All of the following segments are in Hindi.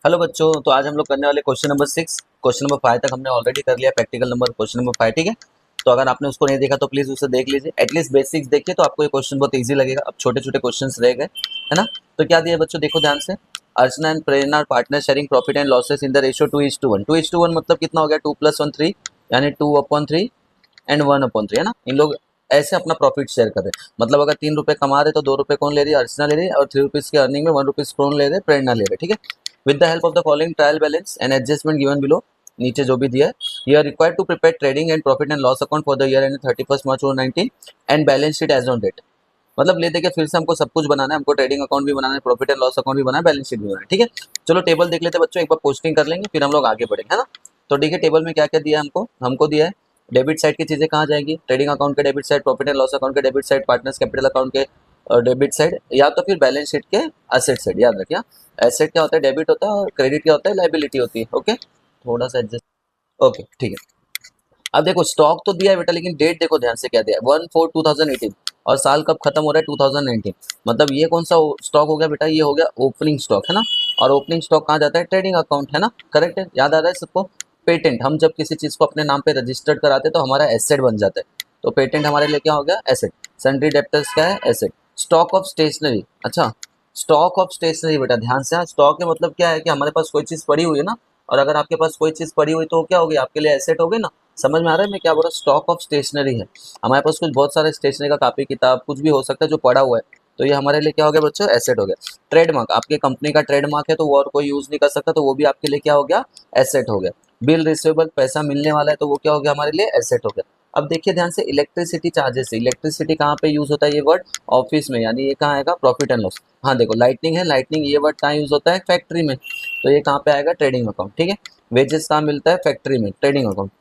हेलो बच्चों, तो आज हम लोग करने वाले क्वेश्चन नंबर 6। क्वेश्चन नंबर 5 तक हमने ऑलरेडी कर लिया, प्रैक्टिकल नंबर क्वेश्चन नंबर 5। ठीक है, तो अगर आपने उसको नहीं देखा तो प्लीज उसे देख लीजिए, एटलीस्ट बेसिक्स देखिए तो आपको ये क्वेश्चन बहुत इजी लगेगा। अब छोटे छोटे क्वेश्चन रह गए, है ना। तो क्या दिया बच्चों, देखो ध्यान से। Archana and Prerna partner sharing profit and losses in the ratio 2:1। 2:1 मतलब कितना हो गया, 2+1 3, यानी 2/3 एंड 1/3, है ना। इन लोग ऐसे अपना प्रॉफिट शेयर कर रहे हैं। मतलब अगर 3 रुपए कमा रहे तो 2 रुपए कौन ले रही है, अर्चना ले रही है, और 3 रुपीज की अर्निंग में 1 रुपीज कौन ले रहे हैं, प्रेरणा ले रहे हैं। ठीक है, with the help of the following trial balance and adjustment given below, नीचे जो भी दिया है, you are required to prepare trading and profit and loss account for the year end 31 March 2019 and balance sheet as on date. मतलब ले देखिए, फिर से हमको सब कुछ बनाना है, हमको ट्रेडिंग अकाउंट भी बनाना है, प्रॉफिट एंड लॉस अकाउंट भी बनाना है, बैलेंस शीट भी बनाना है। ठीक है, चलो टेबल देख लेते हैं बच्चों, एक बार पोस्टिंग कर लेंगे फिर हम लोग आगे बढ़ेंगे, है ना। तो देखिए टेबल में क्या क्या दिया है हमको। हमको दिया है डेबिट साइड की चीजें कहाँ जाएगी, ट्रेडिंग अकाउंट के debit side, profit and loss account के debit side, partners capital account के डेबिट साइड, या तो फिर बैलेंस शीट के एसेट साइड। याद रखिए, एसेट क्या होता है, डेबिट होता है, और क्रेडिट क्या होता है, लाइबिलिटी होती है। ओके, थोड़ा सा एडजस्ट। ओके ठीक है, अब देखो स्टॉक तो दिया है बेटा, लेकिन डेट देखो ध्यान से क्या दिया है, 1/4/2018, और साल कब खत्म हो रहा है, 2019। मतलब ये कौन सा स्टॉक हो गया बेटा, ये हो गया ओपनिंग स्टॉक, है ना। और ओपनिंग स्टॉक कहाँ जाता है, ट्रेडिंग अकाउंट, है ना। करेक्ट है, याद आ रहा है सबको। पेटेंट, हम जब किसी चीज को अपने नाम पे रजिस्टर्ड कराते हैं तो हमारा एसेट बन जाता है, तो पेटेंट हमारे लिए क्या हो गया, एसेट। सन्ड्री डेप्टर्स क्या है, एसेट। स्टॉक ऑफ स्टेशनरी, अच्छा स्टॉक ऑफ स्टेशनरी बेटा ध्यान से। हाँ, स्टॉक का मतलब क्या है कि हमारे पास कोई चीज पड़ी हुई है ना, और अगर आपके पास कोई चीज पड़ी हुई तो क्या होगी, आपके लिए एसेट हो गई ना। समझ में आ रहा है मैं क्या बोल रहा हूँ, स्टॉक ऑफ स्टेशनरी है। हमारे पास कुछ बहुत सारे स्टेशनरी का कापी किताब कुछ भी हो सकता है जो पड़ा हुआ है, तो ये हमारे लिए क्या हो गया बच्चों, एसेट हो गया। ट्रेडमार्क, आपकी कंपनी का ट्रेडमार्क है तो वो और कोई यूज नहीं कर सकता, तो वो भी आपके लिए क्या हो गया, एसेट हो गया। बिल रिसीवेबल, पैसा मिलने वाला है तो वो क्या हो गया, हमारे लिए एसेट हो गया। अब देखिए ध्यान से, इलेक्ट्रिसिटी चार्जेस, इलेक्ट्रिसिटी कहाँ पे यूज होता है, ये वर्ड ऑफिस में, यानी ये कहाँ आएगा, प्रॉफिट एंड लॉस। हाँ देखो लाइटनिंग है, लाइटनिंग ये वर्ड कहाँ यूज होता है, फैक्ट्री में, तो ये कहाँ पे आएगा, ट्रेडिंग अकाउंट। ठीक है, वेजेस कहाँ मिलता है, फैक्ट्री में, ट्रेडिंग अकाउंट।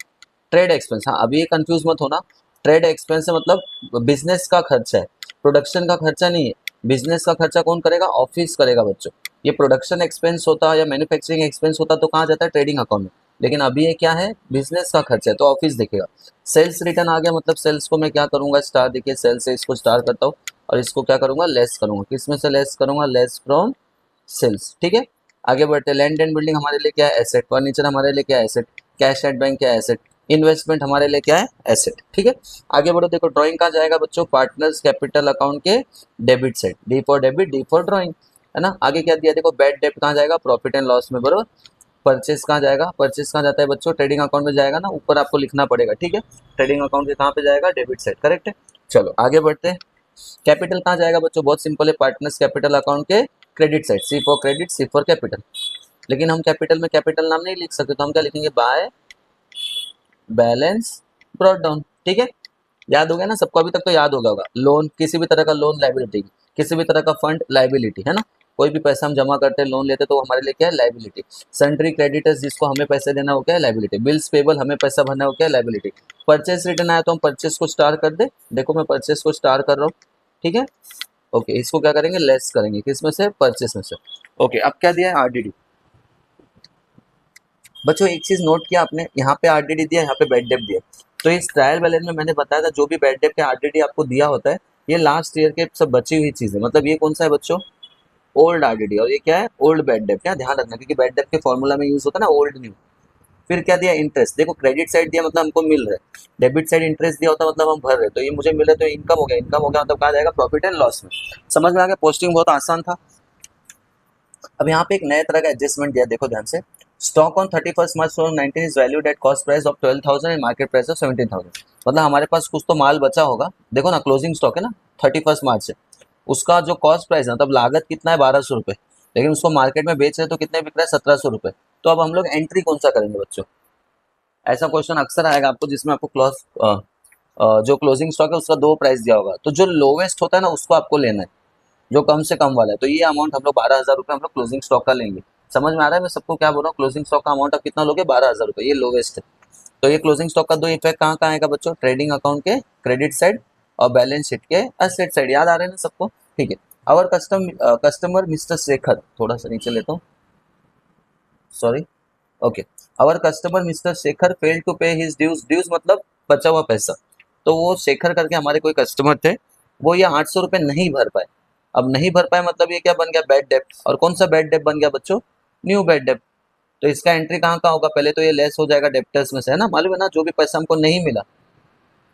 ट्रेड एक्सपेंस, हाँ अभी ये कंफ्यूज मत होना, ट्रेड एक्सपेंस है मतलब बिजनेस का खर्चा है, प्रोडक्शन का खर्चा नहीं है। बिजनेस का खर्चा कौन करेगा, ऑफिस करेगा बच्चों। ये प्रोडक्शन एक्सपेंस होता है या मैन्युफैक्चरिंग एक्सपेंस होता तो कहाँ जाता है, ट्रेडिंग अकाउंट में। लेकिन अभी ये क्या है, बिजनेस का खर्चा है तो ऑफिस देखेगा। सेल्स रिटर्न आ गया, मतलब सेल्स को मैं क्या करूंगा, स्टार, देखिए सेल्स से इसको स्टार करता हूँ, और इसको क्या करूंगा, लेस करूंगा। किस में से लेस करूंगा, लेस फ्रॉम सेल्स। ठीक है, आगे बढ़ते, लैंड एंड बिल्डिंग हमारे लिए क्या है, एसेट। फर्नीचर हमारे लिए क्या है, एसेट। कैश एट बैंक क्या है, एसेट। इन्वेस्टमेंट हमारे लिए क्या है, एसेट। ठीक है, आगे बढ़ो, देखो ड्राइंग कहाँ जाएगा बच्चों, पार्टनर्स कैपिटल अकाउंट के debit side, D for debit, D for drawing, है ना। आगे क्या दिया, देखो बैड डेब्ट कहाँ जाएगा, प्रॉफिट एंड लॉस में, बरोबर। परचेस कहाँ जाएगा, परचेस कहाँ जाता है बच्चों, ट्रेडिंग अकाउंट में जाएगा ना, ऊपर आपको लिखना पड़ेगा। ठीक है, ट्रेडिंग अकाउंट के कहाँ पे जाएगा, डेबिट साइड, करेक्ट है। चलो आगे बढ़ते हैं, कैपिटल कहाँ जाएगा बच्चों, बहुत सिंपल है, पार्टनर्स कैपिटल अकाउंट के credit side, C for credit, C for capital. लेकिन हम कैपिटल में कैपिटल नाम नहीं लिख सकते, तो हम क्या लिखेंगे, बाय बैलेंस ब्रॉट डाउन। ठीक है, याद हो गया ना सबको, अभी तक तो याद होगा। लोन, किसी भी तरह का लोन लाइबिलिटी, किसी भी तरह का फंड लाइबिलिटी, है ना। कोई भी पैसा हम जमा करते हैं, लोन लेते हैं, तो हमारे लिए क्या है, लाइबिलिटी। सन्ड्री क्रेडिटर्स, जिसको हमें पैसे देना हो क्या है, लाइबिलिटी। बिल्स पेबल, हमें पैसा भरना हो क्या है, लाइबिलिटी। परचेस रिटर्न आया तो हम परचेस को स्टार कर दे, देखो मैं परचेस को स्टार कर रहा हूँ। ठीक है, ओके, इसको क्या करेंगे, लेस करेंगे, किस में से, परचेस में से। ओके, अब क्या दिया है, आरडीडी। बच्चों एक चीज नोट किया आपने, यहाँ पे आरडीडी दिया, यहाँ पे बैड डेट दिया। तो इस ट्रायल बैलेंस में मैंने बताया था, जो भी बैड डेट के आरडीडी आपको दिया होता है, ये लास्ट ईयर के सब बची हुई चीज है। मतलब ये कौन सा है बच्चों, ओल्ड आरडीडी, और ये क्या है, ओल्ड बैड डेट। क्या ध्यान रखना, क्योंकि बैड डेट के फॉर्मूला में यूज होता है ना, ओल्ड न्यू। फिर क्या दिया, इंटरेस्ट। देखो क्रेडिट साइड दिया मतलब हमको मिल रहा है, डेबिट साइड इंटरेस्ट दिया होता मतलब हम भर रहे, तो ये मुझे मिले तो इनकम हो गया, इनकम हो गया मतलब कहा जाएगा, प्रॉफिट एंड लॉस में। समझ में आ गया, पोस्टिंग बहुत आसान था। अब यहाँ पे एक नए तरह का एडजस्टमेंट दिया, देखो ध्यान से। Stock on 31 March 2019 is valued at cost price of 12,000 and market price of 17,000। मतलब हमारे पास कुछ तो माल बचा होगा, देखो ना क्लोजिंग स्टॉक है ना 31 मार्च से, उसका जो कॉस्ट प्राइस है मतलब लागत कितना है, 1200 रुपये, लेकिन उसको मार्केट में बेच रहे तो कितने बिक रहा है, 1700 रुपये। तो अब हम लोग एंट्री कौन सा करेंगे बच्चों, ऐसा क्वेश्चन अक्सर आएगा आपको, जिसमें आपको जो क्लोजिंग स्टॉक है उसका दो प्राइस दिया होगा, तो जो लोवेस्ट होता है ना उसको आपको लेना है, जो कम से कम वाला है। तो ये अमाउंट हम लोग 12,000 रुपये हम लोग क्लोजिंग स्टॉक का लेंगे। समझ में आ रहा है मैं सबको क्या बोल रहा हूँ, क्लोजिंग स्टॉक का अमाउंट आप कितना लोगे, 12,000 रुपये, ये लोवेस्ट है। तो ये क्लोजिंग स्टॉक का दो इफेक्ट कहाँ कहाँ आएगा बच्चों, ट्रेडिंग अकाउंट के क्रेडिट साइड और बैलेंस शीट के एसेट साइड। याद आ रहे हैं ना सबको, ठीक है। आवर कस्टमर मिस्टर शेखर, थोड़ा सा नीचे लेता हूँ, sorry, okay. Our customer mister Shekhar fail to pay his dues, dues मतलब बचा हुआ पैसा। तो वो शेखर करके हमारे कोई कस्टमर थे, वो ये 800 रुपये नहीं भर पाए। अब नहीं भर पाए मतलब ये क्या बन गया, बैड डेब्ट। और कौन सा बैड डेब्ट बन गया बच्चों, न्यू बैड डेप्ट। तो इसका एंट्री कहाँ का होगा, पहले तो ये लेस हो जाएगा डेप्टर्स में से, है ना, मालूम है ना, जो भी पैसा हमको नहीं मिला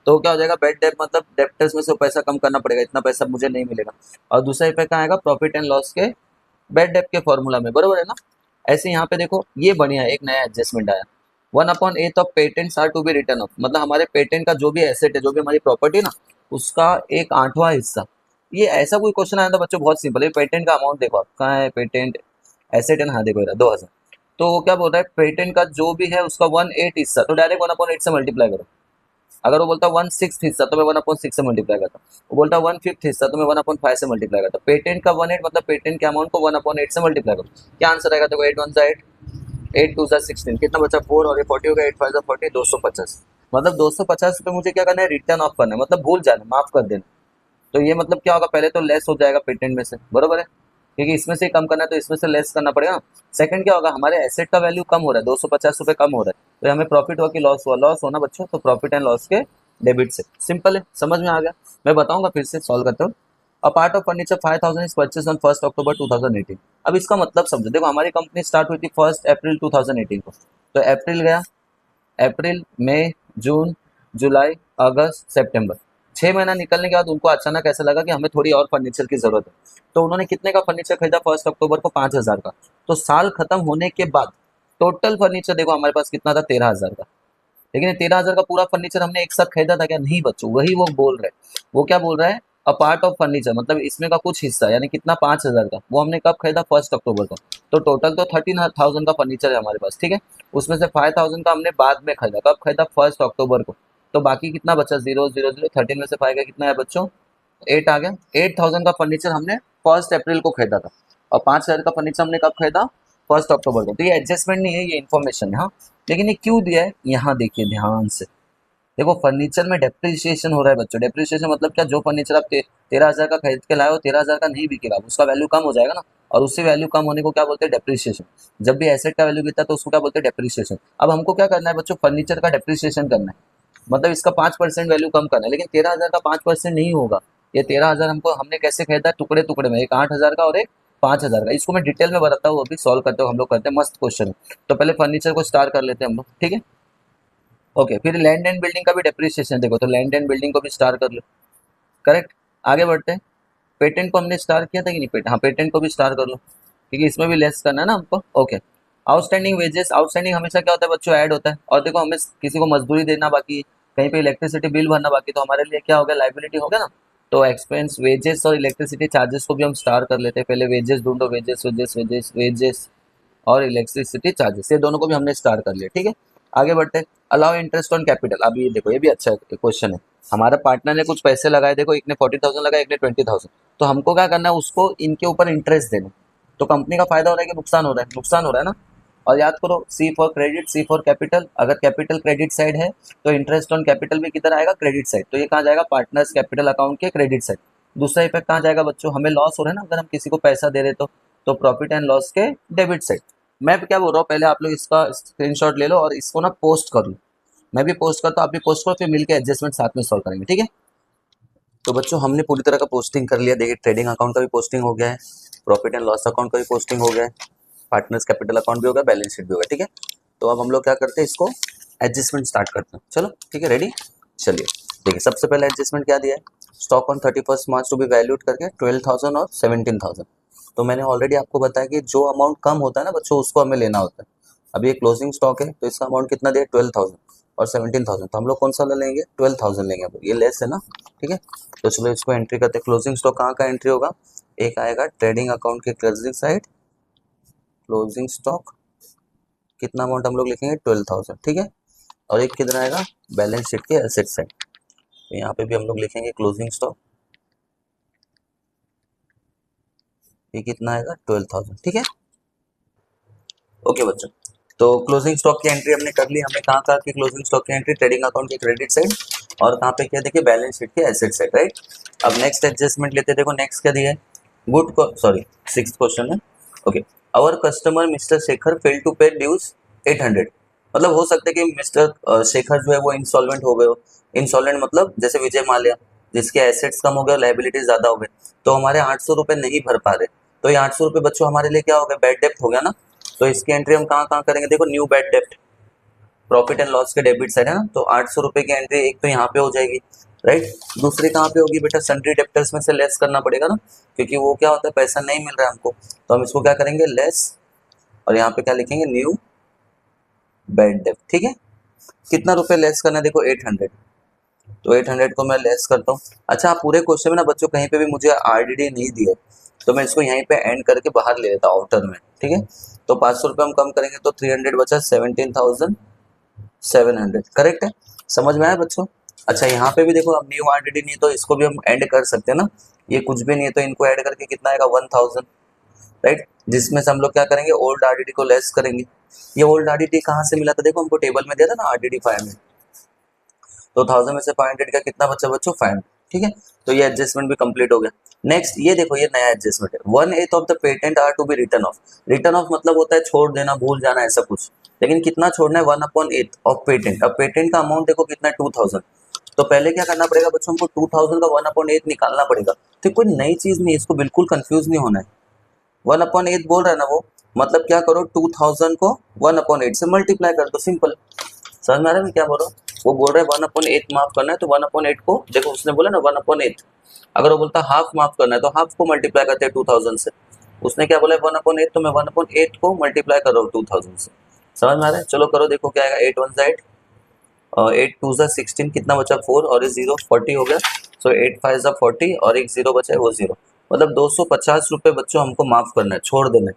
तो क्या हो जाएगा, बैड डेप्ट मतलब डेप्टर्स में से पैसा कम करना पड़ेगा, इतना पैसा मुझे नहीं मिलेगा। और दूसरा इफेक्ट कहाँ आएगा, प्रॉफिट एंड लॉस के बैड डेप्ट के फॉर्मूला में, बरोबर है ना। ऐसे यहाँ पे देखो ये बढ़िया एक नया एडजस्टमेंट आया, 1/8 of patents are to be written off, मतलब हमारे पेटेंट का जो भी एसेट है, जो भी हमारी प्रॉपर्टी ना, उसका एक आठवां हिस्सा। ये ऐसा कोई क्वेश्चन आया था बच्चों, बहुत सिंपल है। पेटेंट का अमाउंट देखो आप कहाँ है, पेटेंट एसेट है ना, हाँ देखो 2000। तो वो क्या बोल रहा है, पेटेंट का जो भी है उसका 1/8 हिस्सा, तो डायरेक्ट 1/8 से मल्टीप्लाई करो। अगर वो बोलता 1/6 हिस्सा तो मैं 1/6 से मल्टीप्लाई करता, वो बोलता 1/5 हिस्सा तो मैं 1/5 से मल्टीप्लाई करता। पेटेंट का 1/8 मतलब पेटेंट के अमाउंट को 1/8 से मल्टीप्लाई करो। क्या आंसर आएगा, देखो 8 1 8, 8 2 16, कितना बचा 4 और ये 40 हो गया, 8 5 40, 250। मतलब 250 रुपये मुझे क्या करना है, रिटर्न ऑफ करना है, मतलब भूल जाना, माफ कर देना। तो ये मतलब क्या होगा, पहले तो लेस हो जाएगा पेटेंट में से, बरोबर है, क्योंकि इसमें से कम करना है तो इसमें से लेस करना पड़ेगा। सेकंड क्या होगा, हमारे एसेट का वैल्यू कम हो रहा है, 250 रुपये कम हो रहा है, तो हमें प्रॉफिट हुआ कि लॉस हुआ, लॉस होना बच्चों, तो प्रॉफिट एंड लॉस के डेबिट से। सिंपल है, समझ में आ गया। मैं बताऊंगा फिर से, सॉल्व करते हो। A part of furniture 5000 is purchase on 1 अक्टूबर 2018। अब इसका मतलब समझो, देखो हमारी कंपनी स्टार्ट हुई थी 1 अप्रैल 2018 को, तो अप्रैल गया, अप्रैल मई जून जुलाई अगस्त सितंबर, 6 महीना निकलने के बाद उनको अचानक ऐसा लगा कि हमें थोड़ी और फर्नीचर की जरूरत है। तो उन्होंने कितने का फर्नीचर खरीदा 1 अक्टूबर को, 5000 का। तो साल खत्म होने के बाद टोटल फर्नीचर देखो हमारे पास कितना था, 13,000 का। लेकिन 13,000 का पूरा फर्नीचर हमने एक साथ खरीदा था क्या, नहीं बच्चों, वही वो बोल रहे हैं। वो क्या बोल रहा है, अ पार्ट ऑफ फर्नीचर मतलब इसमें का कुछ हिस्सा, यानी कितना 5,000 का, वो हमने कब खरीदा 1 अक्टूबर को। तो टोटल तो 13,000 का फर्नीचर है हमारे पास, ठीक है। उसमें से 5,000 का हमने बाद में खरीदा, कब खरीदा 1 अक्टूबर को। तो बाकी कितना बचा, 0 0 0, 13 में से 5 का कितना है बच्चों, 8 आ गया। 8,000 का फर्नीचर हमने 1 अप्रैल को खरीदा था, और 5,000 का फर्नीचर हमने कब खरीदा, 1 अक्टूबर को। तो ये एडजस्टमेंट नहीं है, ये इन्फॉर्मेशन है, हाँ। लेकिन ये क्यों दिया है, यहाँ देखिए ध्यान से। देखो फर्नीचर में डेप्रिसिएशन हो रहा है बच्चों, डेप्रिसिएशन मतलब क्या, जो फर्नीचर आप 13,000 का खरीद के लाए हो, 13,000 का नहीं बिकेगा, उसका वैल्यू कम हो जाएगा ना, और उससे वैल्यू कम होने को क्या बोलते हैं, डेप्रिसिएशन। जब भी एसेट का वैल्यू गिरता है तो उसको क्या बोलते हैं, डेप्रिसिएशन। अब हमको क्या करना है बच्चों, फर्नीचर का डेप्रिसिएशन करना है, मतलब इसका 5% वैल्यू कम करना है। लेकिन 13,000 का 5% नहीं होगा, ये 13,000 हमको हमने कैसे खरीदा, टुकड़े टुकड़े में, एक 8,000 का और एक 5,000 का। इसको मैं डिटेल में बताता हूँ, अभी सॉल्व करते हो हम लोग, करते हैं मस्त क्वेश्चन है। तो पहले फर्नीचर को स्टार्ट कर लेते हैं हम लोग, ठीक है। ओके, फिर लैंड एंड बिल्डिंग का भी डेप्रिसिएशन देखो, तो लैंड एंड बिल्डिंग को भी स्टार कर लो, करेक्ट। आगे बढ़ते हैं, पेटेंट को हमने स्टार किया था कि नहीं, हाँ पेटेंट को भी स्टार कर लो, क्योंकि इसमें भी लेस करना है ना हमको। ओके, आउटस्टैंडिंग वेजेस, आउटस्टैंडिंग हमेशा क्या होता है बच्चों, ऐड होता है। और देखो हमें किसी को मजदूरी देना बाकी, कहीं पे इलेक्ट्रिसिटी बिल भरना बाकी, तो हमारे लिए क्या हो गया, लाइबिलिटी हो गया ना। तो एक्सपेंस वेजेस और इलेक्ट्रिसिटी चार्जेस को भी हम स्टार कर लेते हैं। पहले वेजेस ढूंढो, वेजेस वेजेस वेजेस वेजेस और इलेक्ट्रिसिटी चार्जेस, ये दोनों को भी हमने स्टार कर लिया, ठीक है। आगे बढ़ते हैं, अलाउ इंटरेस्ट ऑन कैपिटल। अब ये देखो, ये भी अच्छा क्वेश्चन है। हमारा पार्टनर ने कुछ पैसे लगाए, देखो एक ने 40,000 लगाया, एक ने 20,000, तो हमको क्या करना है, उसको इनके ऊपर इंटरेस्ट देना। तो कंपनी का फायदा हो रहा है कि नुकसान हो रहा है, नुकसान हो रहा है ना। और याद करो, C for credit, C for capital, अगर कैपिटल क्रेडिट साइड है तो इंटरेस्ट ऑन कैपिटल भी किधर आएगा, क्रेडिट साइड। तो ये कहाँ जाएगा, पार्टनर्स कैपिटल अकाउंट के क्रेडिट साइड। दूसरा इफेक्ट कहाँ जाएगा बच्चों, हमें लॉस हो रहा है ना अगर हम किसी को पैसा दे रहे तो प्रॉफिट एंड लॉस के डेबिट साइड। मैं क्या बोल रहा हूँ, पहले आप लोग इसका स्क्रीनशॉट ले लो और इसको ना पोस्ट कर लो। मैं भी पोस्ट करता हूँ, आप भी पोस्ट करो, फिर मिलकर एडजस्टमेंट साथ में सॉल्व करेंगे, ठीक है। तो बच्चों हमने पूरी तरह का पोस्टिंग कर लिया, देखिए ट्रेडिंग अकाउंट का भी पोस्टिंग हो गया है, प्रॉफिट एंड लॉस अकाउंट का भी पोस्टिंग हो गया है, पार्टनर्स कैपिटल अकाउंट भी हो गया, बैलेंस शीट भी हो गया, ठीक है। तो अब हम लोग क्या करते हैं, इसको एडजस्टमेंट स्टार्ट करते हैं, चलो ठीक है, रेडी। चलिए देखिए, सबसे पहले एडजस्टमेंट क्या दिया है, stock on 31 March to be valued करके 12,000 और 17,000। तो मैंने ऑलरेडी आपको बताया कि जो अमाउंट कम होता है ना बच्चों, उसको हमें लेना होता है। अभी ये क्लोजिंग स्टॉक है, तो इसका अमाउंट कितना दिया, 12,000 और 17,000, तो हम लोग कौन सा वाला लेंगे, 12,000 लेंगे। अब ये लेस है ना, ठीक है। तो चलो इसको एंट्री करते हैं। क्लोजिंग स्टॉक कहाँ का एंट्री होगा, एक आएगा ट्रेडिंग अकाउंट के क्लोजिंग साइड, क्लोजिंग स्टॉक कितना अमाउंट हम लोग लिखेंगे, 12,000, ठीक है। और एक किधर आएगा, बैलेंस शीट के एसेट साइड, तो यहाँ पे भी हम लोग लिखेंगे क्लोजिंग स्टॉक, ये कितना आएगा, 12,000, ठीक है। ओके बच्चों, तो क्लोजिंग स्टॉक की एंट्री हमने कर ली। हमें कहाँ की क्लोजिंग स्टॉक की एंट्री, ट्रेडिंग अकाउंट के क्रेडिट साइड, और कहाँ पे क्या देखिए, बैलेंस शीट के एसेट साइड, राइट। अब नेक्स्ट एडजस्टमेंट लेते, देखो नेक्स्ट क्या दिया है, गुड सॉरी 6th क्वेश्चन है। Okay, our customer mister Shekhar fail to pay dues 800, मतलब हो सकता है कि मिस्टर शेखर जो है वो इंसॉल्वेंट हो गए हो। इंसॉल्वेंट मतलब जैसे विजय माल्या, जिसके एसेट्स कम हो गए और लाइबिलिटीज ज्यादा हो गए, तो हमारे 800 रुपये नहीं भर पा रहे। तो ये 800 रुपये बच्चों हमारे लिए क्या हो गया, बैड डेप्ट हो गया ना। तो इसकी एंट्री हम कहाँ कहाँ करेंगे, देखो न्यू बैड डेप्ट, प्रॉफिट एंड लॉस के डेबिट साइड है ना, तो 800 रुपए की एंट्री एक तो यहाँ पे हो जाएगी, राइट। दूसरी कहाँ पे होगी बेटा, सन्ड्री डेप्टर्स में से लेस करना पड़ेगा ना, क्योंकि वो क्या होता है, पैसा नहीं मिल रहा है हमको, तो हम इसको क्या करेंगे, लेस, और यहाँ पे क्या लिखेंगे, न्यू बैड डेप्ट, ठीक है। कितना रुपए लेस करना है, देखो 800, तो 800 को मैं लेस करता हूँ। अच्छा, आप पूरे क्वेश्चन में ना बच्चों कहीं पे भी मुझे आरडीडी नहीं दिए, तो मैं इसको यहीं पे एंड करके बाहर ले लेता हूँ आउटर में, ठीक है। तो 500 रुपये हम कम करेंगे तो 300 बचा, 17,700, करेक्ट है, समझ में आया बच्चों। अच्छा, यहाँ पे भी देखो, अब न्यू आरडीडी नहीं, तो इसको भी हम ऐड कर सकते हैं ना, ये कुछ भी नहीं है तो इनको ऐड करके कितना आएगा, 1000, राइट। जिसमें से हम लोग क्या करेंगे, ओल्ड आरडीडी को लेस करेंगे। ये ओल्ड आरडीडी कहाँ से मिला था, देखो हमको टेबल में दिया था ना, आरडीडी 500, तो 1000 में से 500 का कितना बचा बच्चों, 500, ठीक है। तो ये एडजस्टमेंट भी कंप्लीट हो गया। नेक्स्ट ये देखो, ये नया एडजस्टमेंट है, 1/8 of the patent are to be written off. Written off मतलब होता है छोड़ देना, भूल जाना, ऐसा कुछ, लेकिन कितना छोड़ना है, 1/8 ऑफ पेटेंट। अब पेटेंट का अमाउंट देखो कितना है, 2000, तो पहले क्या करना पड़ेगा बच्चों, हमको 2000 का 1/8 निकालना पड़ेगा। तो कोई नई चीज नहीं है, इसको बिल्कुल कंफ्यूज नहीं होना है। 1/8 बोल रहा है ना वो, मतलब क्या करो, 2000 को 1/8 से मल्टीप्लाई कर दो, सिंपल। समझ में आ रहा है मैं क्या बोल रहा हूँ। वो बोल रहा है 1/8 माफ करना है, तो 1/8 को देखो, उसने बोला ना 1/8, अगर वो बोलता हाफ माफ करना है तो हाफ को मल्टीप्लाई करते हैं 2000 से। उसने क्या बोला है 1/8, तो मैं 1/8 को मल्टीप्लाई कर रहा हूँ 2000 से। समझ में आ रहा है, चलो करो, देखो क्या आएगा, 8 1 8, 8 2 16, कितना बचा 4, और ये 0 40 हो गया। सो 8 5 40, और एक 0 बचा है, वो 0, मतलब 250 रुपये बच्चों हमको माफ करना है, छोड़ देना है,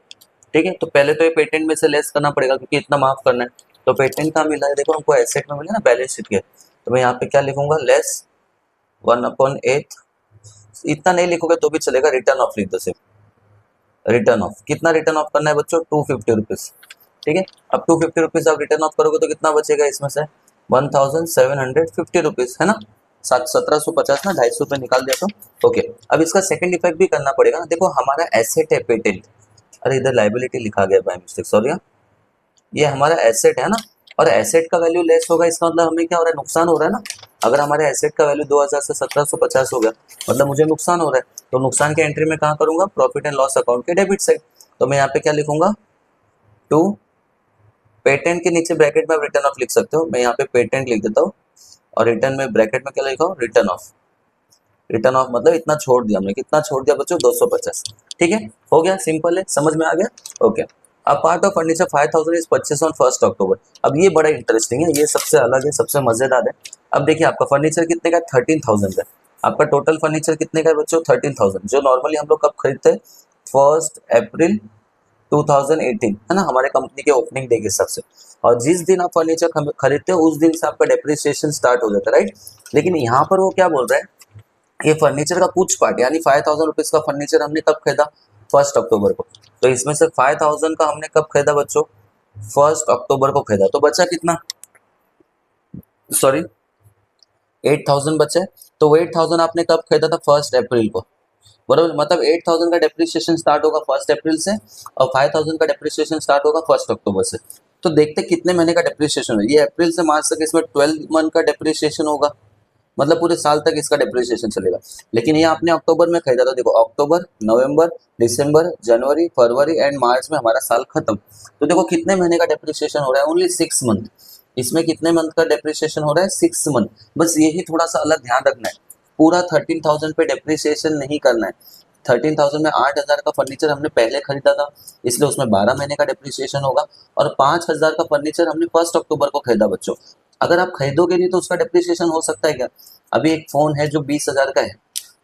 ठीक है। तो पहले तो ये पेटेंट में से लेस करना पड़ेगा, क्योंकि इतना माफ करना है। तो पेटेंट कहाँ मिला है, देखो हमको एसेट में मिला ना, बैलेंस शीट के, तो मैं यहाँ पे क्या लिखूंगा, लेस 1/8, इतना नहीं लिखोगे तो भी चलेगा, रिटर्न ऑफ लिख दो सिर्फ, रिटर्न ऑफ। कितना रिटर्न ऑफ करना है बच्चों, 250 रुपीज, ठीक है। अब 250 रुपीज आप रिटर्न ऑफ करोगे तो कितना बचेगा इसमें से, 1750 रुपीज, है ना, 1750 ना, 250 रुपये निकाल दिया तो ओके। अब इसका सेकंड इफेक्ट भी करना पड़ेगा, देखो हमारा एसेट है पेटेंट, अरे इधर लाइबिलिटी लिखा गया बाय मिस्टेक, सॉरी, ये हमारा एसेट है ना, और एसेट का वैल्यू लेस होगा, इसका मतलब हमें क्या हो रहा है, नुकसान हो रहा है ना। अगर हमारे एसेट का वैल्यू 2000 से 1750 हो गया, मतलब मुझे नुकसान हो रहा है, तो नुकसान की एंट्री में कहाँ करूंगा, प्रॉफिट एंड लॉस अकाउंट के डेबिट साइड। तो मैं यहाँ पे क्या लिखूंगा, टू, पेटेंट के नीचे ब्रैकेट में आप रिटर्न ऑफ लिख सकते हो, मैं यहाँ पे पेटेंट लिख देता हूँ, और रिटर्न में ब्रैकेट में क्या लिखा हूँ, रिटर्न ऑफ। रिटर्न ऑफ मतलब इतना छोड़ दिया हमने, कितना छोड़ दिया बच्चों, 250, ठीक है, हो गया, सिंपल है, समझ में आ गया, ओके। अब part of furniture 5000 is purchase on 1 अक्टूबर। अब ये बड़ा इंटरेस्टिंग है, ये सबसे अलग है, सबसे मजेदार है। अब देखिए आपका फर्नीचर कितने का, 13,000 का। आपका टोटल फर्नीचर कितने का है बच्चों, 13,000, जो नॉर्मली हम लोग कब खरीदते हैं, 1 अप्रैल 2018, है ना, हमारे कंपनी के ओपनिंग डे के हिसाब से। और जिस दिन आप फर्नीचर खरीदते हो उस दिन से आपका डेप्रिसिएशन स्टार्ट हो जाता है, राइट। लेकिन यहाँ पर वो क्या बोल रहा है, ये फर्नीचर का कुछ पार्ट, यानी 5000 रुपीज का फर्नीचर हमने कब खरीदा, 1 अक्टूबर को। तो इसमें से 5000 का हमने कब खरीदा बच्चों, 1 अक्टूबर को खरीदा, तो बचा कितना, सॉरी 8000 बचे। तो वो 8000 आपने कब खरीदा था, 1 अप्रैल को, बराबर। मतलब 8000 का डेप्रिसिएशन स्टार्ट होगा 1 अप्रैल से, और 5000 का डेप्रिसिएशन स्टार्ट होगा 1 अक्टूबर से। तो देखते कितने महीने का डेप्रिसिएशन है, ये अप्रैल से मार्च तक इसमें 12 मंथ का डेप्रिसिएशन होगा, मतलब पूरे साल तक इसका डेप्रिसिएशन चलेगा। लेकिन ये आपने अक्टूबर में खरीदा था, देखो अक्टूबर, नवंबर, दिसंबर, जनवरी, फरवरी एंड मार्च में हमारा साल खत्म। तो देखो कितने महीने का डेप्रिसिएशन हो रहा है, ओनली 6 मंथ। इसमें कितने मंथ का डेप्रिसिएशन हो रहा है, 6 मंथ। बस यही थोड़ा सा अलग ध्यान रखना है, पूरा 13,000 पे डेप्रिसिएशन नहीं करना है। 13,000 में 8,000 का फर्नीचर हमने पहले खरीदा था, इसलिए उसमें 12 महीने का डेप्रिसिएशन होगा। और 5,000 का फर्नीचर हमने 1 अक्टूबर को खरीदा बच्चों। अगर आप खरीदोगे नहीं तो उसका डेप्रिसिएशन हो सकता है क्या, अभी एक फोन है जो 20,000 का है,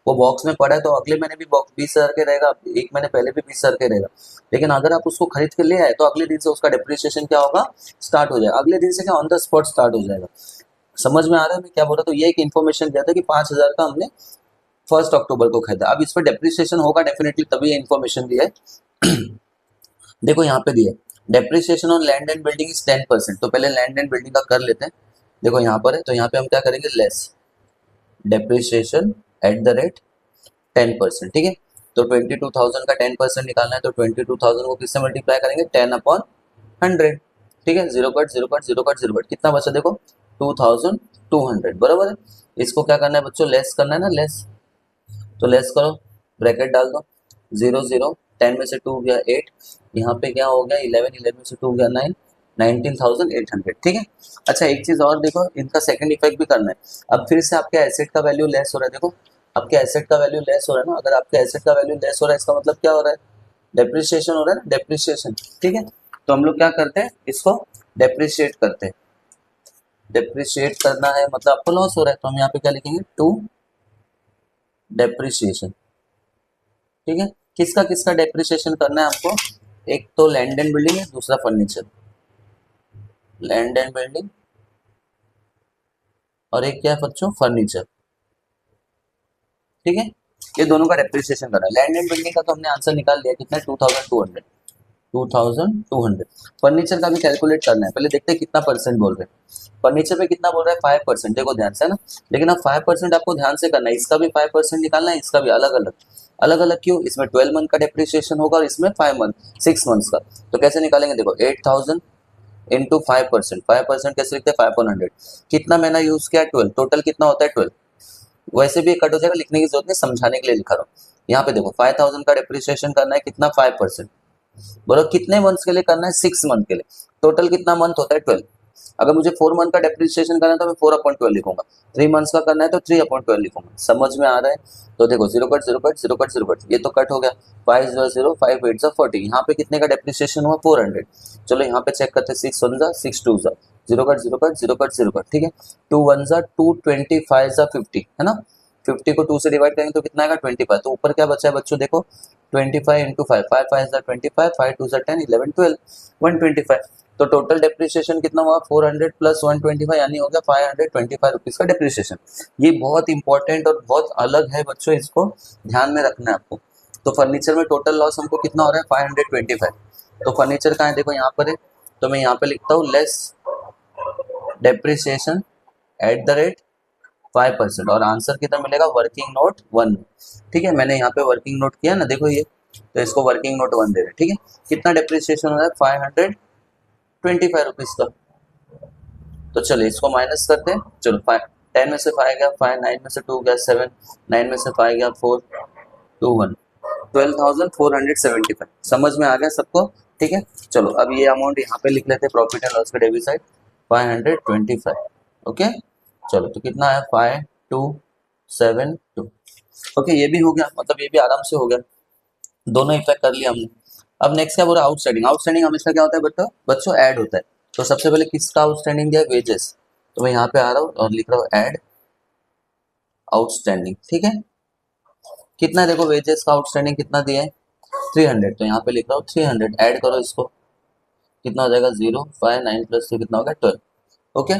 वो बॉक्स में पड़ा है, तो अगले महीने भी बॉक्स 20,000 के रहेगा, एक महीने पहले भी 20,000 के रहेगा। लेकिन अगर आप उसको खरीद के ले आए तो अगले दिन से उसका डेप्रिसिएशन क्या होगा, स्टार्ट हो जाएगा, अगले दिन से क्या, ऑन द स्पॉट स्टार्ट हो जाएगा। समझ में आ रहा है मैं क्या बोल रहा हूँ। तो ये एक इन्फॉर्मेशन दिया था कि 5,000 का हमने 1 अक्टूबर को खरीदा। अब इस पर डेप्रिसिएशन होगा डेफिनेटली, तभी ये इन्फॉर्मेशन दिया है। देखो यहाँ पे दिया, depreciation on land and building is 10%। तो पहले लैंड एंड बिल्डिंग का कर लेते हैं, देखो यहाँ पर है, तो यहाँ पे हम क्या करेंगे, less depreciation at the rate 10%, ठीक है। तो 22,000 का 10% निकालना है, तो 22,000 को किससे मल्टीप्लाई करेंगे, 10/100, ठीक है। 0 कट 0 कट 0 कट 0 कट, कितना बचा देखो, 2200, बराबर है। इसको क्या करना है बच्चों, लेस करना है ना, लेस, तो लेस करो, ब्रैकेट डाल दो, 0 0, 10 में से 2 गया 8, यहाँ पे क्या हो गया 11, 11 से 2 गया 9, 19,800, ठीक है। अच्छा एक चीज और देखो, इनका सेकंड इफेक्ट भी करना है। अब फिर से आपके एसेट का वैल्यू लेस हो रहा है, देखो आपके एसेट का वैल्यू लेस हो रहा है ना। अगर आपके एसेट का वैल्यू लेस हो रहा है इसका मतलब क्या हो रहा है, डेप्रिसिएशन हो रहा है ना, डेप्रिसिएशन, ठीक है। तो हम लोग क्या करते हैं, इसको डेप्रिशिएट करते हैं। डेप्रिशिएट करना है मतलब आपको लॉस हो रहा है, तो हम यहाँ पे क्या लिखेंगे, टू डेप्रिसिएशन, ठीक है। किसका किसका डेप्रिसिएशन करना है आपको, एक तो लैंड एंड बिल्डिंग है, दूसरा फर्नीचर, लैंड एंड बिल्डिंग, और एक क्या है बच्चों, फर्नीचर, ठीक है। ये दोनों का डेप्रिसिएशन करना है। लैंड एंड बिल्डिंग का तो हमने आंसर निकाल लिया, कितना, 2200, 2200। फर्नीचर का भी कैलकुलेट करना है, पहले देखते हैं कितना परसेंट बोल रहे हैं। फर्नीचर पे कितना बोल रहा है, 5%, देखो ध्यान से ना। लेकिन अब 5% आपको ध्यान से करना है, इसका भी 5% निकालना है, इसका भी अलग अलग। अलग अलग क्यों, इसमें 12 मंथ का डेप्रिसिएशन होगा और इसमें 6 मंथ्स का। तो कैसे निकालेंगे, देखो 8000 इंटू 5%, 5% कैसे लिखते हैं, 5/100। कितना महीना यूज किया, 12, टोटल कितना होता है 12। वैसे भी कट हो जाएगा, लिखने की जरूरत नहीं, समझाने के लिए लिखा रहा हूँ। यहाँ पे देखो 5000 का डेप्रिसिएशन करना है, कितना, 5%। बोलो कितने मंथ्स के लिए करना है, 6 मंथ के लिए। टोटल कितना मंथ होता है, 12। अगर मुझे 4 मंथ का डेप्रिसिएशन करना है तो मैं 4/12 लिखूंगा। 3 मंथ्स का करना है तो 3/12 लिखूंगा। समझ में आ रहा है, तो देखो 0 कट 0 कट 0 कट 0 कट, ये तो कट हो गया। 5 0 5 8 40, यहाँ पे कितने का डेप्रिसिएशन हुआ, 400। चलो यहाँ पे चेक करते, 6 1 जा 6 2 जा, 0 कट 0 कट 0 कट 0 कट, ठीक है। 2 1 जा 2, 20 5 जा 50, है ना। 50 को 2 से डिवाइड करेंगे तो कितना आएगा, 25। तो ऊपर क्या बचा है बच्चों, देखो 25 इंटू 5, 5 5 जा 25, 5 2 जा 10, 11 12, 125। तो टोटल डेप्रिसिएशन कितना हुआ, 400 प्लस 125, यानी हो गया 525 रुपीज का डेप्रिसिएशन। ये बहुत इंपॉर्टेंट और बहुत अलग है बच्चों, इसको ध्यान में रखना है आपको। तो फर्नीचर में टोटल लॉस हमको कितना हो रहा है, 525। तो फर्नीचर का है, देखो यहाँ पर है, तो मैं यहाँ पे लिखता हूँ less depreciation at the rate 5%, और आंसर कितना मिलेगा, वर्किंग नोट 1। ठीक है, मैंने यहाँ पे वर्किंग नोट किया ना, देखो ये, तो इसको वर्किंग नोट 1 दे रहे, ठीक है। कितना डेप्रिसिएशन हो रहा है, 525 रुपीज का। तो चलिए इसको माइनस करते हैं, चलो 5, 10 में से 5 गया 5, 9 में से 2 गया 7, 9 में से 5 गया 4, 2 1, 12,475। समझ में आ गया सबको, ठीक है। चलो अब ये अमाउंट यहाँ पे लिख लेते हैं, प्रॉफिट एंड लॉस के डेबिट साइड 525, ओके। चलो तो कितना है, 5272, ओके। ये भी हो गया, मतलब ये भी आराम से हो गया, दोनों इफेक्ट कर लिया हमने। अब नेक्स्ट क्या बोल रहा है, आउटस्टैंडिंग। आउटस्टैंडिंग हमेशा क्या होता है बच्चों, ऐड होता है। तो सबसे पहले किसका आउटस्टैंडिंग दिया है, वेजेस। तो मैं यहाँ पे आ रहा हूँ और लिख रहा हूँ ऐड आउटस्टैंडिंग, ठीक है। कितना देखो, वेजेस का आउटस्टैंडिंग कितना दिया है, 300। तो यहाँ पे लिख रहा हूँ 300, ऐड करो इसको, कितना हो जाएगा, 0 5 9 + 2 कितना होगा, 12, ओके।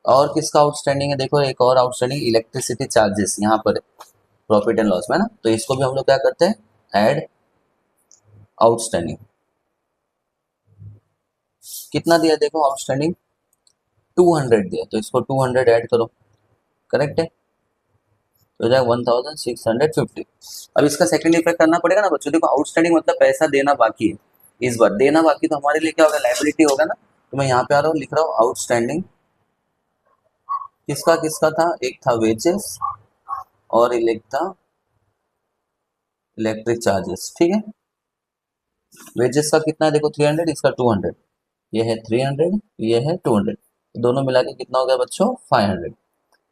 और किसका आउटस्टैंडिंग है, देखो एक और आउटस्टैंडिंग, इलेक्ट्रिसिटी चार्जेस यहाँ पर प्रॉफिट एंड लॉस में ना। तो इसको भी हम लोग क्या करते हैं, ऐड आउटस्टैंडिंग। कितना दिया देखो आउटस्टैंडिंग, 200 दिया, तो इसको 200 ऐड करो, करेक्ट है, तो हो जाएगा 1650। अब इसका सेकंड इफेक्ट करना पड़ेगा ना बच्चों, देखो आउटस्टैंडिंग मतलब पैसा देना बाकी है, इस बार देना बाकी, तो हमारे लिए क्या होगा, लाइबिलिटी होगा ना। तो मैं यहाँ पे आ रहा हूँ, लिख रहा हूँ आउटस्टैंडिंग, किसका किसका था, एक था वेजेस और एक था इलेक्ट्रिक चार्जेस, ठीक है। वेजेस का कितना है देखो 300, इसका 200, ये है 300, ये है 200, दोनों मिला के कितना हो गया बच्चों, 500,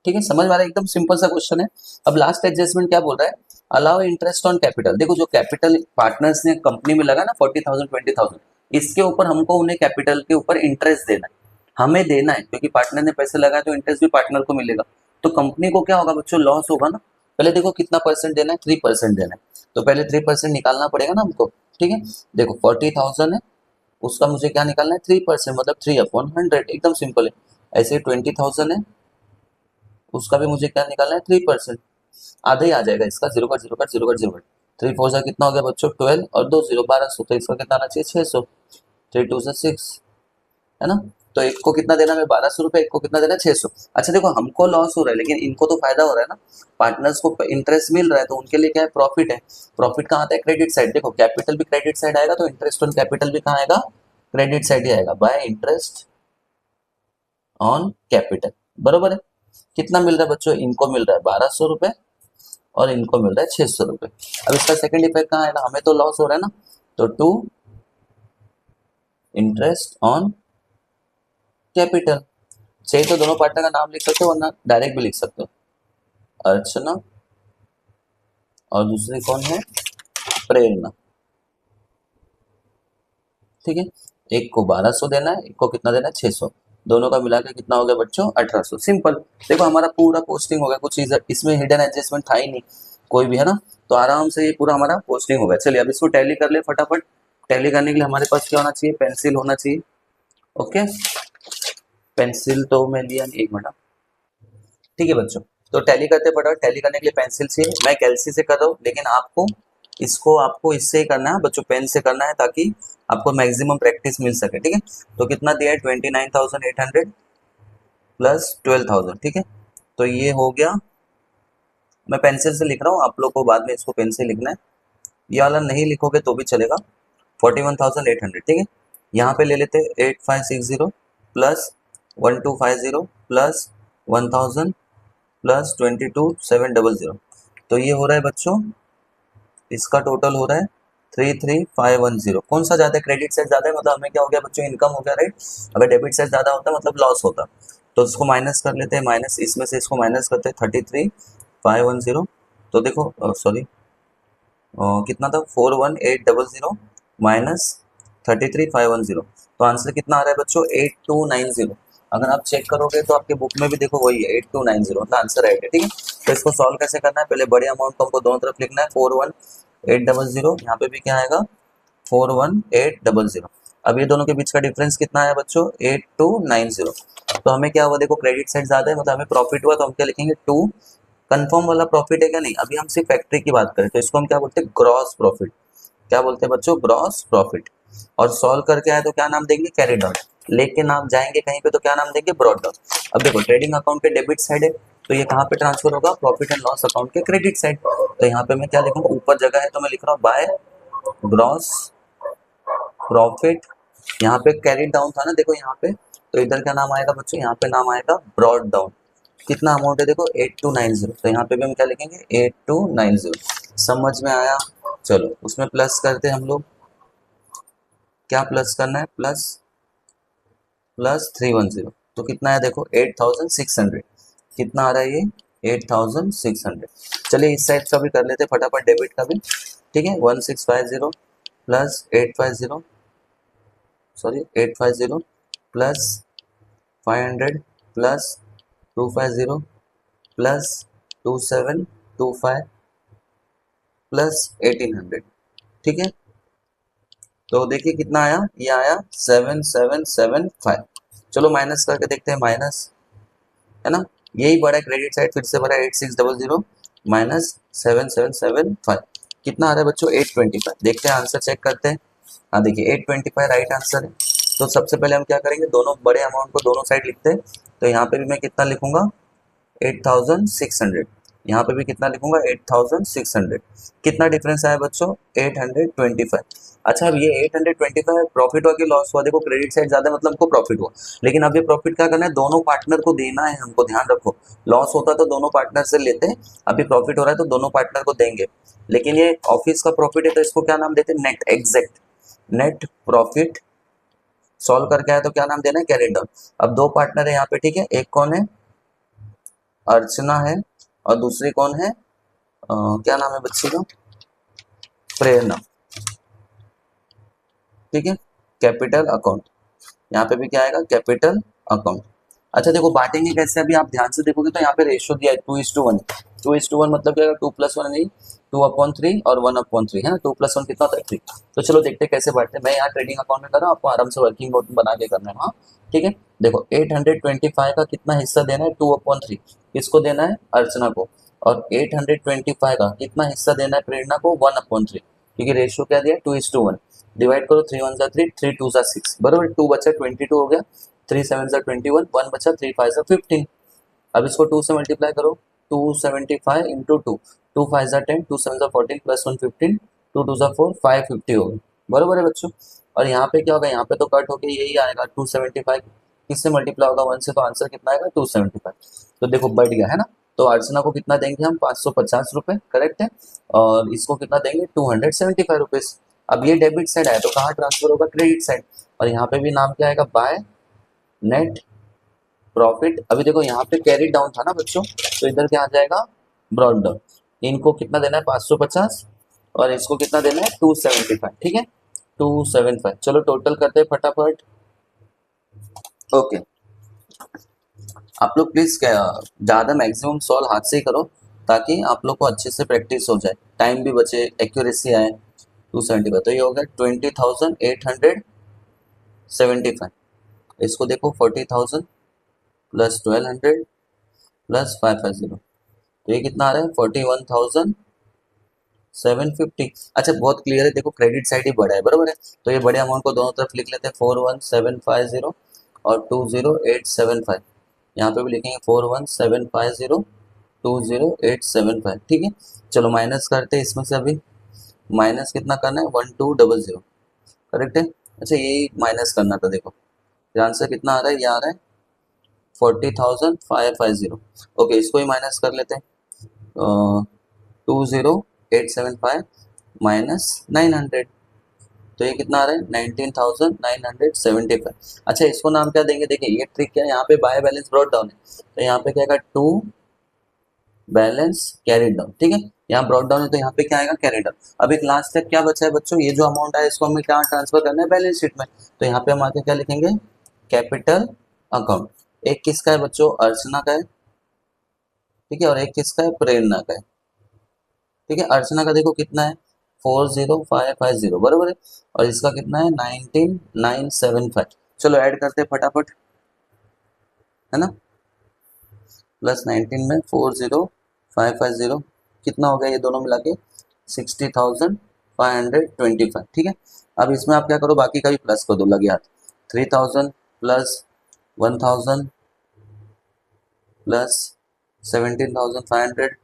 ठीक है। समझ में आ रहा है, एकदम सिंपल सा क्वेश्चन है। अब लास्ट एडजस्टमेंट क्या बोल रहा है, अलाउ इंटरेस्ट ऑन कैपिटल। देखो जो कैपिटल पार्टनर्स ने कंपनी में लगा ना 40,000 20,000, इसके ऊपर हमको उन्हें कैपिटल के ऊपर इंटरेस्ट देना है, हमें देना है, क्योंकि पार्टनर ने पैसे लगाए तो इंटरेस्ट भी पार्टनर को मिलेगा। तो कंपनी को क्या होगा बच्चों, लॉस होगा ना। पहले देखो कितना परसेंट देना है, 3% देना है, तो पहले 3% निकालना पड़ेगा ना हमको, ठीक है। देखो 40,000 है, उसका मुझे क्या निकालना है, 3%, मतलब 3/100, एकदम सिंपल है। ऐसे 20,000 है, उसका भी मुझे क्या निकालना है, 3%, आधा ही आ जाएगा इसका, 0 कट 0 कट 0 कट 0 कट, 3 4 जा कितना हो गया बच्चों, 12 और 2 0 1200, तो इसका कितना आना चाहिए, 600, 3 2 6, है ना। तो एक को कितना देना है, 1200 रुपए, एक को कितना देना है, 600। अच्छा देखो हमको लॉस हो रहा है, लेकिन इनको तो फायदा हो रहा है ना, पार्टनर्स को इंटरेस्ट मिल रहा है, तो उनके लिए क्या है, प्रॉफिट है। प्रॉफिट कहाँ आता है, क्रेडिट साइड। देखो कैपिटल भी क्रेडिट साइड आएगा, तो इंटरेस्ट ऑन कैपिटल भी कहाँ आएगा, क्रेडिट साइड ही आएगा, बाय इंटरेस्ट ऑन कैपिटल, बरोबर है। कितना मिल रहा है बच्चों, इनको मिल रहा है 1200 रुपए और इनको मिल रहा है 600 रुपए। अब इसका सेकंड इफेक्ट कहाँ आएगा, हमें तो लॉस हो रहा है ना, तो 2 इंटरेस्ट ऑन कैपिटल। चाहिए तो दोनों पार्टनर का नाम लिख सकते हो, वरना डायरेक्ट भी लिख सकते हो। अर्चना और दूसरी कौन है, प्रेरणा। ठीक है, एक को 1200 देना है, एक को कितना देना है, 600। दोनों का मिला के कितना हो गया बच्चों, 1800। सिंपल। देखो हमारा पूरा पोस्टिंग हो गया, कुछ चीज इसमें हिडन एडजस्टमेंट था ही नहीं कोई भी, है ना। तो आराम से ये पूरा हमारा पोस्टिंग हो गया। चलिए अब इसको टैली कर ले फटाफट। टैली करने के लिए हमारे पास क्या होना चाहिए, पेंसिल होना चाहिए। ओके, पेंसिल तो मैं लिया नहीं, एक मिनट। ठीक है बच्चों, तो टैली करते फटाफट। टैली करने के लिए पेंसिल चाहिए, मैं कैलसी से कर रहा हूँ, लेकिन आपको इससे ही करना है बच्चों, पेन से करना है, ताकि आपको मैक्सिमम प्रैक्टिस मिल सके। ठीक है, तो कितना दिया है, 29,800 प्लस 12,000। ठीक है, तो ये हो गया। मैं पेंसिल से लिख रहा हूँ, आप लोग को बाद में इसको पेन से लिखना है। ये वाला नहीं लिखोगे तो भी चलेगा। 41,800। ठीक है, यहाँ पे ले लेते 8560 प्लस 1250 प्लस 1000 प्लस 22,700। तो ये हो रहा है बच्चों, इसका टोटल हो रहा है 33,510। कौन सा ज्यादा है, क्रेडिट साइड ज्यादा है, मतलब हमें क्या हो गया बच्चों, इनकम हो गया, राइट। अगर डेबिट साइड ज्यादा होता मतलब लॉस होता। तो इसको माइनस कर लेते हैं, माइनस इसमें से इसको माइनस करते हैं, 33,510। तो देखो सॉरी, कितना था, 41,800 माइनस 33,510। तो आंसर कितना आ रहा है बच्चों, 8290। अगर आप चेक करोगे तो आपके बुक में भी देखो वही है, 8290, मतलब आंसर राइट है। ठीक है, तो इसको सॉल्व कैसे करना है, पहले बड़े अमाउंट को हमको दोनों तरफ लिखना है। 41,800, यहाँ पे भी क्या आएगा, 41,800। अब ये दोनों के बीच का डिफरेंस कितना है बच्चों, 8290। तो हमें क्या हुआ, देखो क्रेडिट साइड ज्यादा है, मतलब हमें प्रॉफिट हुआ, तो हम क्या लिखेंगे, 2। कंफर्म वाला प्रॉफिट है क्या, नहीं। अभी हम सिर्फ फैक्ट्री की बात करें तो इसको हम क्या बोलते हैं, ग्रॉस प्रॉफिट। क्या बोलते हैं बच्चों, ग्रॉस प्रॉफिट। और सॉल्व करके आए तो क्या नाम देंगे, कैरी डाउन। लेकिन आप जाएंगे कहीं पे तो क्या नाम देंगे, ब्रॉड डाउन। अब देखो ट्रेडिंग अकाउंट के डेबिट साइड है, तो ये कहाँ पे ट्रांसफर होगा, प्रॉफिट एंड लॉस अकाउंट के क्रेडिट साइड। तो यहाँ पे मैं क्या लिखूंगा, ऊपर जगह है तो मैं लिख रहा हूँ बाय ग्रॉस प्रॉफिट। यहाँ पे कैरी डाउन था ना, देखो यहाँ पे, तो इधर क्या नाम आएगा बच्चों, यहाँ पे नाम आएगा ब्रॉड डाउन। कितना अमाउंट है देखो, 8290। तो यहाँ पे भी हम क्या लिखेंगे, 8290। समझ में आया। चलो उसमें प्लस करते हैं हम लोग। क्या प्लस करना है, प्लस प्लस 310। तो कितना है देखो, 8600। कितना आ रहा है ये, 8600। चलिए इस साइड का भी कर लेते फटाफट, डेबिट का भी। ठीक है, 1650 plus 850, sorry 850 plus 500 plus 250 plus 2725 plus 1800। ठीक है, तो देखिए कितना आया, ये आया 7775। चलो माइनस करके देखते हैं, माइनस, है ना, यही बड़ा क्रेडिट साइड, फिर से बड़ा 8600 माइनस 7775। कितना आ रहा है बच्चों, 825। देखते हैं आंसर, चेक करते हैं। हाँ देखिए 825 राइट आंसर है। तो सबसे पहले हम क्या करेंगे, दोनों बड़े अमाउंट को दोनों साइड लिखते हैं। तो यहाँ पे भी मैं कितना लिखूंगा, 8600। यहाँ पे भी कितना लिखूंगा, 8600। कितना डिफरेंस आया बच्चों, 825। अच्छा, अब ये 825 प्रॉफिट हुआ कि लॉस हुआ, देखो क्रेडिट साइड ज्यादा मतलब हमको प्रॉफिट हुआ। लेकिन अब ये प्रॉफिट क्या करना है, दोनों पार्टनर को देना है हमको, ध्यान रखो। लॉस होता तो दोनों पार्टनर से लेते हैं, अभी प्रॉफिट हो रहा है तो दोनों पार्टनर को देंगे। लेकिन ये ऑफिस का प्रॉफिट है तो इसको क्या नाम देते हैं, net, exact net profit. Solve करके आया तो क्या नाम देना है, कैरी डाउन। अब दो पार्टनर है यहाँ पे, ठीक है, एक कौन है, अर्चना है, और दूसरी कौन है, क्या नाम है बच्ची का, प्रेरणा। ठीक है, कैपिटल अकाउंट। यहाँ पे भी क्या आएगा, कैपिटल अकाउंट। अच्छा देखो बांटेंगे कैसे, अभी आप ध्यान से देखोगे तो यहाँ पे रेशियो दिया है 2:1। 2:1 मतलब क्या, 2+1 नहीं, 2/3 और 1/3 है ना। 2+1 कितना होता है, 3। तो चलो देखते हैं कैसे बांटते हैं। मैं यहाँ ट्रेडिंग अकाउंट में कर रहा हूँ, आपको आराम से वर्किंग नोट बना के करना है। हाँ ठीक है, देखो 825 का कितना हिस्सा देना है, 2/3 किसको देना है, अर्चना को। और 825 का कितना हिस्सा देना है, प्रेरणा को, 1/3। क्योंकि रेशियो क्या दिया, 2:1। डिवाइड करो, 3 1 3, 3 2 6, बराबर। 2 बचा 22 हो गया, 3 7 21, 1 बचा, 3 5 15। अब इसको 2 से मल्टीप्लाई करो, 275 इंटू 2, 2 5 10, 2 7 14 प्लस 1 15, 2 2 4 550 होगा, बराबर है बच्चों। और यहाँ पे क्या होगा, यहाँ पे तो कट होके यही आएगा 275। किससे मल्टीप्लाई होगा, 1 से, तो आंसर कितना आएगा, 275। तो देखो बढ़ गया है ना। तो अर्चना को कितना देंगे हम, 550 रुपए, करेक्ट है। और इसको कितना देंगे, 275 रुपीज। अब ये डेबिट साइड आया तो कहाँ ट्रांसफर होगा, क्रेडिट साइड। और यहाँ पे भी नाम क्या आएगा, बाय नेट प्रॉफिट। अभी देखो यहाँ पे कैरी डाउन था ना बच्चों, तो इधर क्या आ जाएगा, ब्रॉड डाउन। इनको कितना देना है 550 और इसको कितना देना है 275, ठीक है 275। चलो टोटल करते हैं फटाफट। ओके आप लोग प्लीज ज़्यादा मैक्सिमम सॉल्व हाथ से ही करो ताकि आप लोग को अच्छे से प्रैक्टिस हो जाए, टाइम भी बचे, एक्यूरेसी आए। 275 तो ये हो गया 20,875। इसको देखो 40,000 प्लस 1200 प्लस 550, तो ये कितना आ रहा है 41,750। अच्छा बहुत क्लियर है, देखो क्रेडिट साइड ही बड़ा है, बराबर है। तो ये बड़े अमाउंट को दोनों तरफ लिख लेते हैं, 41,750 और 20,875। यहाँ पे भी लिखेंगे 41,750 20,875, ठीक है। चलो माइनस करते हैं इसमें से, अभी माइनस कितना करना है 1200, करेक्ट है। अच्छा यही माइनस करना था, देखो आंसर कितना आ रहा है, ये आ रहा है 40,550। ओके इसको ही माइनस कर लेते हैं, 20,875 माइनस 900, तो ये कितना आ रहा है 19,975। अच्छा इसको नाम क्या देंगे, देखिए ये ट्रिक क्या है, यहाँ पे बाय बैलेंस ब्रॉट डाउन है, तो यहाँ पे क्या आएगा टू बैलेंस कैरिड डाउन, ठीक है। यहाँ ब्रॉट डाउन है तो यहाँ पे क्या आएगा, कैरिड डाउन। अब एक लास्ट स्टेप क्या बचा है बच्चों, ये जो अमाउंट है इसको हमें क्या ट्रांसफर करना है बैलेंस शीट में, तो यहाँ पे हम आके क्या लिखेंगे, कैपिटल अकाउंट। एक किसका है बच्चों, अर्चना का है, ठीक है, और एक किसका है, प्रेरणा का है, ठीक है। अर्चना का देखो कितना है 40,550, बराबर है, और इसका कितना है 19,975। चलो ऐड करते हैं फटाफट, है ना, प्लस 19 में 40,550 कितना हो गया, ये दोनों मिला के 60,525, ठीक है। अब इसमें आप क्या करो, बाकी का भी प्लस कर दो लगे हाथ, 3,000 प्लस 1,000 प्लस 17,500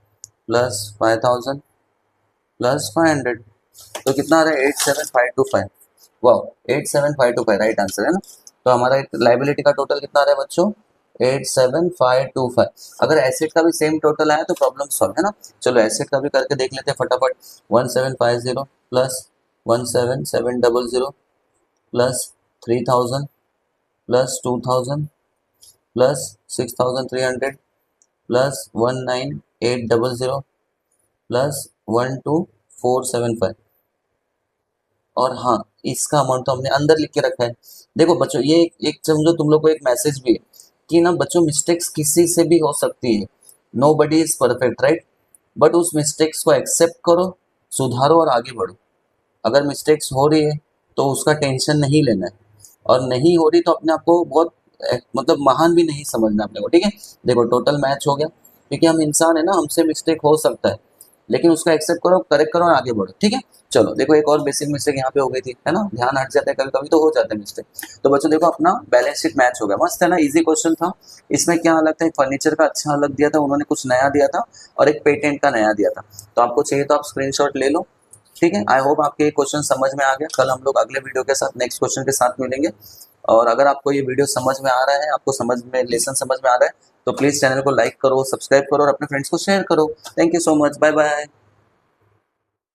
प्लस 5,000 प्लस 500, तो कितना आ रहा है 87,525। वाह 87,525 राइट आंसर है ना। तो हमारा लाइबिलिटी का टोटल कितना आ रहा है बच्चों, 87,525। अगर एसेट का भी सेम टोटल आया तो प्रॉब्लम सॉल्व, है ना। चलो एसेट का भी करके देख लेते हैं फटाफट, 1750 plus 17,700 plus 3,000 plus 2,000 plus 6,300 plus 19,800 plus 12,475। और हाँ इसका अमाउंट तो हमने अंदर लिख के रखा है। देखो बच्चों ये एक समझो तुम लोग को एक मैसेज भी है कि ना बच्चों मिस्टेक्स किसी से भी हो सकती है, nobody is perfect right, but उस मिस्टेक्स को एक्सेप्ट करो, सुधारो और आगे बढ़ो। अगर मिस्टेक्स हो रही है तो उसका टेंशन नहीं लेना है, और नहीं हो रही तो अपने आप को बहुत मतलब महान भी नहीं समझना अपने को, ठीक है। देखो टोटल मैच हो गया, क्योंकि हम इंसान है ना, हमसे मिस्टेक हो सकता है, लेकिन उसका एक्सेप्ट करो, करेक्ट करो और आगे बढ़ो, ठीक है। चलो देखो एक और बेसिक मिस्टेक यहाँ पे हो गई थी, है ना, ध्यान हट जाता है कभी कभी, तो हो जाता है मिस्टेक। तो बच्चों देखो अपना बैलेंस शीट मैच हो गया, मस्त है ना, इजी क्वेश्चन था। इसमें क्या अलग था, फर्नीचर का अच्छा अलग दिया था उन्होंने, कुछ नया दिया था, और एक पेटेंट का नया दिया था। तो आपको चाहिए तो आप स्क्रीनशॉट ले लो, ठीक है। आई होप आपके ये क्वेश्चन समझ में आ गया। कल हम लोग अगले वीडियो के साथ नेक्स्ट क्वेश्चन के साथ मिलेंगे। और अगर आपको ये वीडियो समझ में आ रहा है, आपको समझ में लेसन समझ में आ रहा है, तो प्लीज चैनल को लाइक करो, सब्सक्राइब करो और अपने फ्रेंड्स को शेयर करो। Thank you so much, bye bye.